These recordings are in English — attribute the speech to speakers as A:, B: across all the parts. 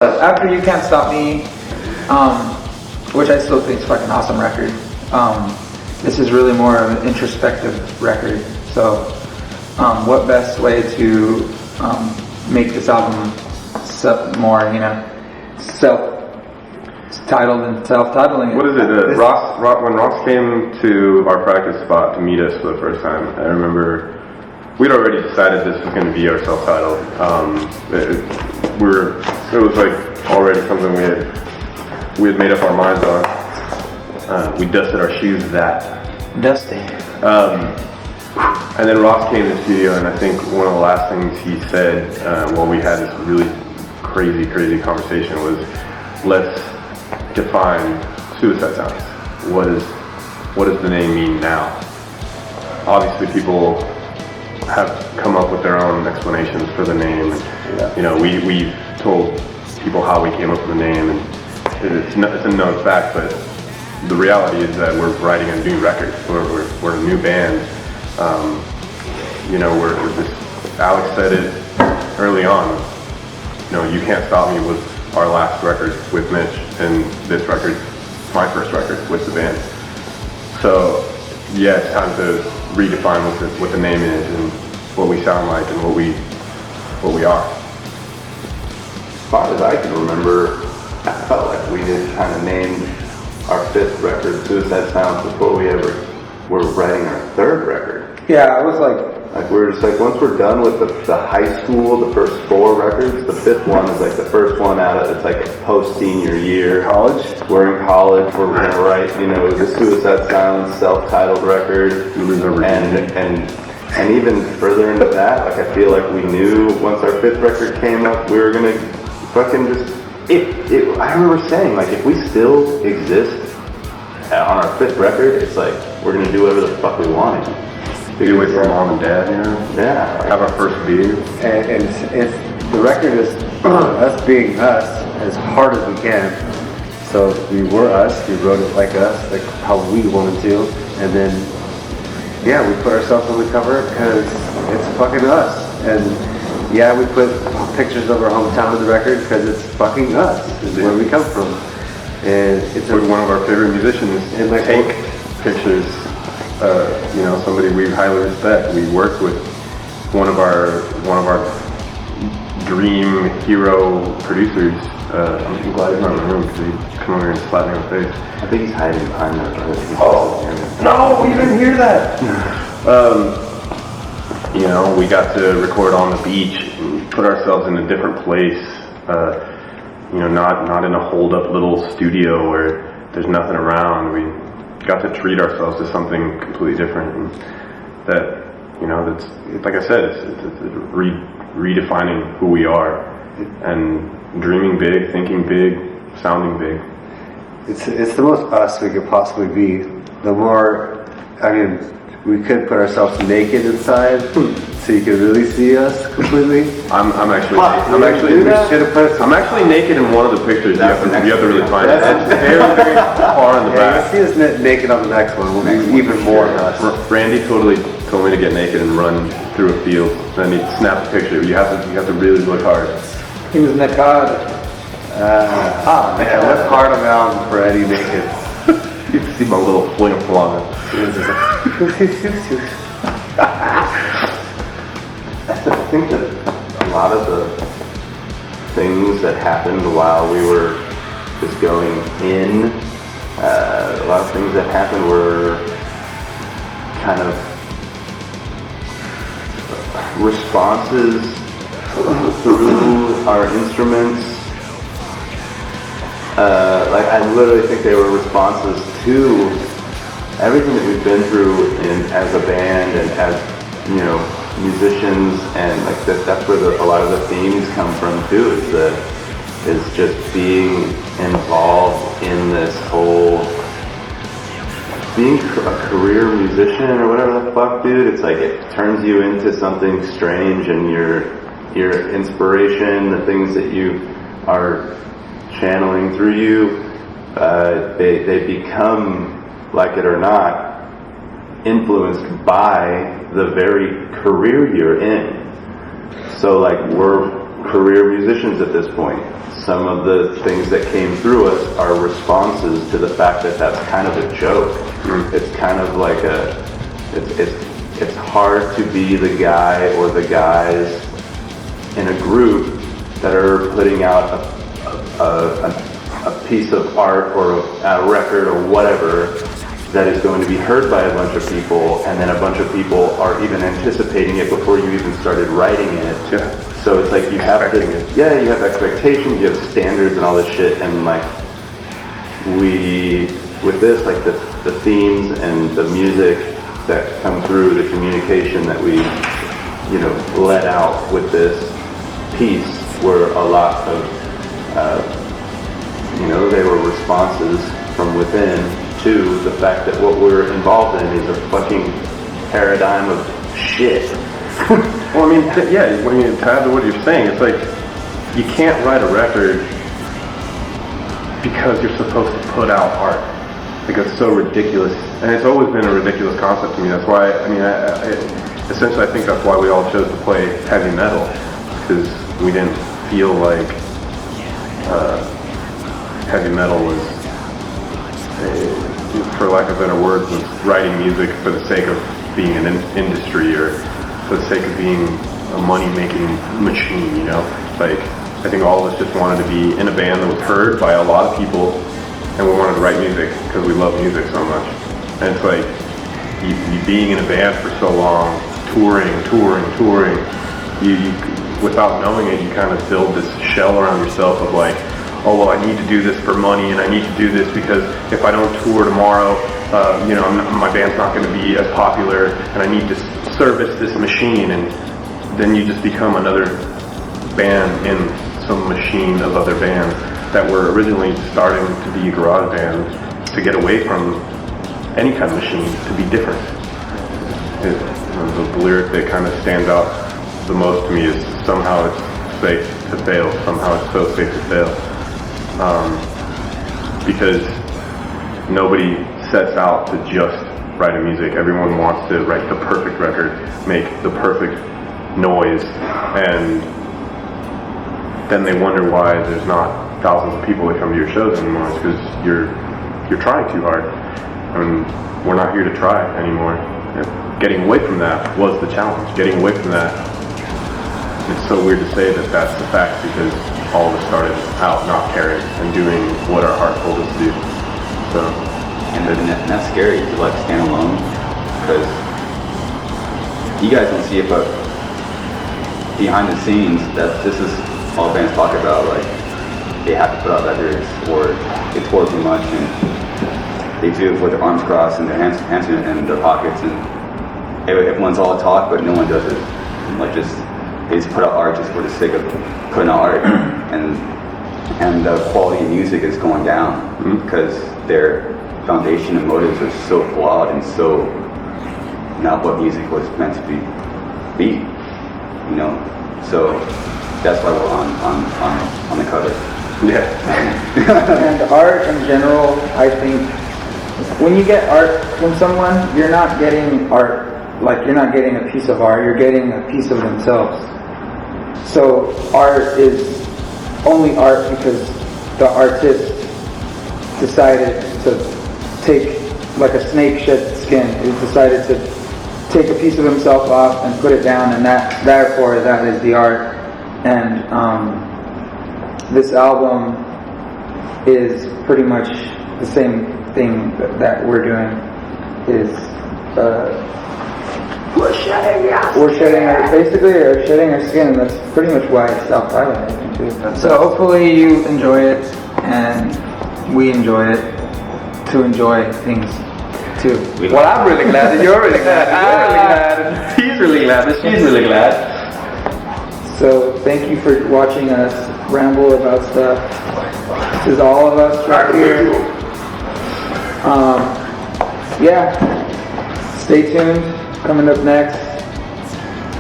A: After You Can't Stop Me, which I still think is fucking awesome record. This is really more of an introspective record. So, what best way to make this album more, self-titled and self-titling?
B: What is it? When Ross came to our practice spot to meet us for the first time, I remember we'd already decided this was going to be our self-titled. It was like already something we had made up our minds on. We dusted our shoes that.
A: Dusty.
B: And then Ross came to the studio, and I think one of the last things he said while we had this really crazy conversation was, let's define Suicide Sounds. What does the name mean now? Obviously people have come up with their own explanations for the name. We've told people how we came up with the name, and it's a known fact, but the reality is that we're writing a new record. We're a new band. Alex said it early on. You Can't Stop Me was our last record with Mitch, and this record, my first record with the band. So yeah, it's time to redefine what the name is and what we sound like and what we are.
C: As far as I can remember, I felt like we had kind of named our fifth record Suicide Sounds before we ever were writing our third record.
A: Yeah, I was like
C: we were just like, once we're done with the high school, the first four records, the fifth one is like the first one out of, it's like a post-senior year.
A: College?
C: We're in college, we're going to write, the Suicide Sounds self-titled record. And even further into that, like I feel like we knew once our fifth record came up, we were going to fucking just, I remember saying, like, if we still exist on our fifth record, it's like, we're going to do whatever the fuck we want.
B: Be away from mom and dad,
C: Yeah.
B: Have our first beer.
D: And it's the record is us being us as hard as we can. So we were us, we wrote it like us, like how we wanted to, and then we put ourselves on the cover because it's fucking us. And we put pictures of our hometown on the record because it's fucking us. It's where we come from. And it's
B: one of our favorite musicians
D: and like
B: take pictures. Somebody we highly respect. We worked with one of our dream hero producers. I'm glad he's not in the room because he'd come over here and slap me in the face.
C: I think he's hiding behind that.
B: No, you didn't hear that. We got to record on the beach and put ourselves in a different place. Not in a hold-up little studio where there's nothing around. We got to treat ourselves to something completely different, and that's like I said, it's redefining who we are and dreaming big, thinking big, sounding big.
D: It's the most us we could possibly be. The more, we could put ourselves naked inside, so you could really see us completely.
B: I'm actually naked in one of the pictures. You have to really find it. It's very far in the back.
D: You'll see us naked on the next one. We'll be even more of us.
B: Randy totally told me to get naked and run through a field. Then he snapped a picture. You have to really look hard.
A: he was naked.
D: What part of album for Eddie naked?
B: You can see my little fling of flung.
C: I think that a lot of the things that happened while we were just going in, a lot of things that happened were kind of responses through our instruments. I literally think they were responses to everything that we've been through as a band and as musicians, and like that's where a lot of the themes come from too. Is just being involved in this whole being a career musician or whatever the fuck, dude. It's like it turns you into something strange, and your inspiration, the things that you are channeling through you, they become, like it or not, influenced by the very career you're in. So like we're career musicians at this point. some of the things that came through us are responses to the fact that that's kind of a joke. It's kind of like it's hard to be the guy or the guys in a group that are putting out a piece of art or a record or whatever that is going to be heard by a bunch of people, and then a bunch of people are even anticipating it before you even started writing it.
B: Yeah.
C: So it's like you have to, you have expectations, you have standards and all this shit, and like with this, like the themes and the music that come through, the communication that we, let out with this piece were a lot of, they were responses from within to the fact that what we're involved in is a fucking paradigm of shit.
B: Well, I mean, to add to what you're saying, it's like you can't write a record because you're supposed to put out art. Like, it's so ridiculous, and it's always been a ridiculous concept to me. That's why, essentially, I think that's why we all chose to play heavy metal, because we didn't feel like heavy metal was, for lack of better words, was writing music for the sake of being an industry or for the sake of being a money-making machine, Like, I think all of us just wanted to be in a band that was heard by a lot of people, and we wanted to write music because we love music so much. And it's like, you being in a band for so long, touring, you without knowing it, you kind of build this shell around yourself of like, oh, well, I need to do this for money, and I need to do this because if I don't tour tomorrow, my band's not going to be as popular, and I need to service this machine, and then you just become another band in some machine of other bands that were originally starting to be a garage band to get away from any kind of machine, to be different. The lyric that kind of stands out the most to me is, somehow it's safe to fail, somehow it's so safe to fail. Because nobody sets out to just write a music. Everyone wants to write the perfect record, make the perfect noise, and then they wonder why there's not thousands of people that come to your shows anymore. It's because you're trying too hard. I mean, we're not here to try anymore. Getting away from that was the challenge. Getting away from that, it's so weird to say that that's the fact, because all of us started out not caring and doing what our heart told us to do. So,
E: and that's scary to like stand alone, because you guys don't see it, but behind the scenes, that this is all bands talk about. Like, they have to put out records, or they tour too much, and they do it with their arms crossed and their hands in their pockets, and everyone's all talk, but no one does it. And like, they just put out art just for the sake of putting out art, and the quality of music is going down because their foundation and motives are so flawed and so not what music was meant to be. So that's why we're on the cover.
B: yeah.
A: And art in general, I think, when you get art from someone, you're not getting art, like you're not getting a piece of art, you're getting a piece of themselves. So art is only art because the artist decided to take, like a snake shed skin, he decided to take a piece of himself off and put it down, and therefore that is the art. And this album is pretty much the same thing that we're doing. We're shedding our skin. That's pretty much why it's self-titled, I think, too. So hopefully you enjoy it, and we enjoy it, to enjoy things too.
B: Well, I'm really glad that you're really glad. You're really glad, and he's really glad that she's really glad.
A: So thank you for watching us ramble about stuff. This is all of us right here. Stay tuned. Coming up next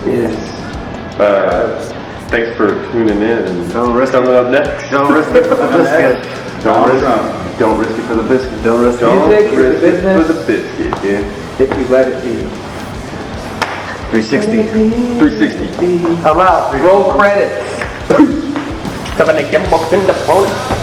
A: is
B: Thanks for tuning in, and coming up next.
D: Don't risk it for the biscuit.
B: Don't risk it for the biscuit. Don't risk
A: Music is
B: it
A: business.
B: for the biscuit, yeah.
A: if you let it be.
D: 360.
B: 360.
A: I'm out. Roll credits.
F: 7 again, boxing the opponent.